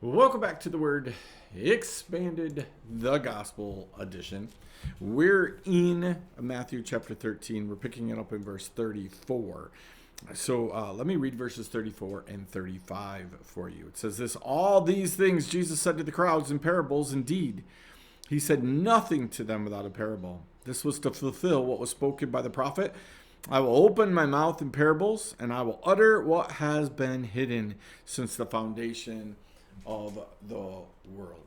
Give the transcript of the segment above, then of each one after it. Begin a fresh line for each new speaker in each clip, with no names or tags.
Welcome back to the Word Expanded, the Gospel Edition. We're in Matthew chapter 13. We're picking it up in verse 34. So let me read verses 34 and 35 for you. It says this: all these things Jesus said to the crowds in parables. Indeed, he said nothing to them without a parable. This was to fulfill what was spoken by the prophet. I will open my mouth in parables, and I will utter what has been hidden since the foundation of the world.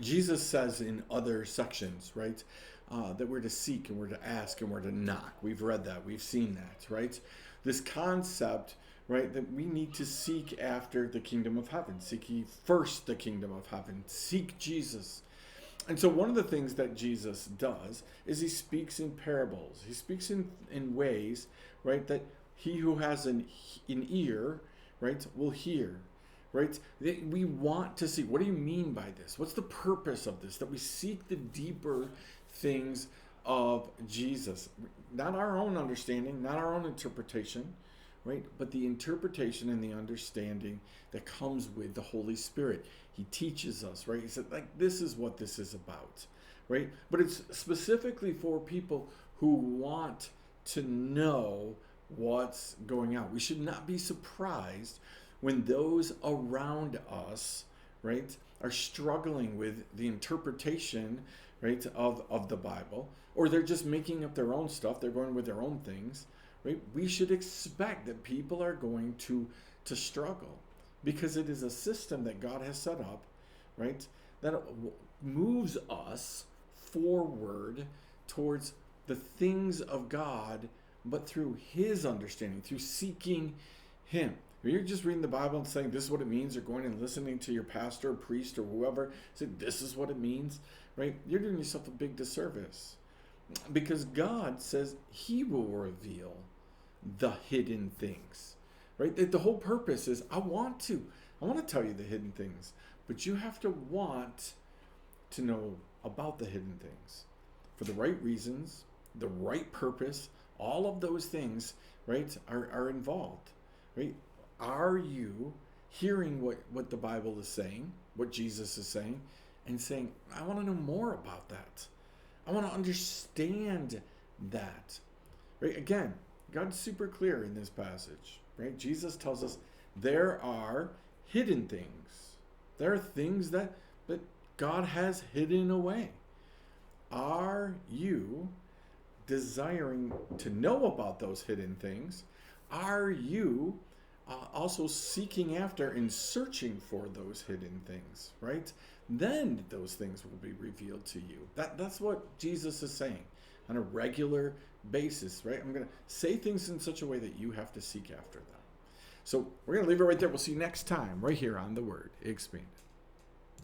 Jesus says in other sections, right, that we're to seek and we're to ask and we're to knock. We've read that. We've seen that, right? This concept, right, that we need to seek after the kingdom of heaven. Seek ye first the kingdom of heaven. Seek Jesus. And so one of the things that Jesus does is he speaks in parables. He speaks in ways, right, that he who has an ear, right, will hear. Right? We want to see. What do you mean by this? What's the purpose of this? That we seek the deeper things of Jesus. Not our own understanding, not our own interpretation, right? But the interpretation and the understanding that comes with the Holy Spirit. He teaches us, right? He said, like, this is what this is about, right? But it's specifically for people who want to know what's going on. We should not be surprised when those around us, right, are struggling with the interpretation, right, of the Bible, or they're just making up their own stuff, they're going with their own things, right? We should expect that people are going to struggle, because it is a system that God has set up, right, that moves us forward towards the things of God, but through His understanding, through seeking Him. If you're just reading the Bible and saying this is what it means, or going and listening to your pastor or priest or whoever say this is what it means, right? You're doing yourself a big disservice, because God says He will reveal the hidden things, right? The whole purpose is I want to tell you the hidden things, but you have to want to know about the hidden things for the right reasons, the right purpose. All of those things, right, are involved, right? Are you hearing what the Bible is saying, what Jesus is saying, and saying, I want to know more about that. I want to understand that. Right? Again, God's super clear in this passage. Right? Jesus tells us there are hidden things. There are things that God has hidden away. Are you desiring to know about those hidden things? Are you also seeking after and searching for those hidden things, right? Then those things will be revealed to you. That's what Jesus is saying on a regular basis, right? I'm going to say things in such a way that you have to seek after them. So we're going to leave it right there. We'll see you next time right here on The Word Expanded.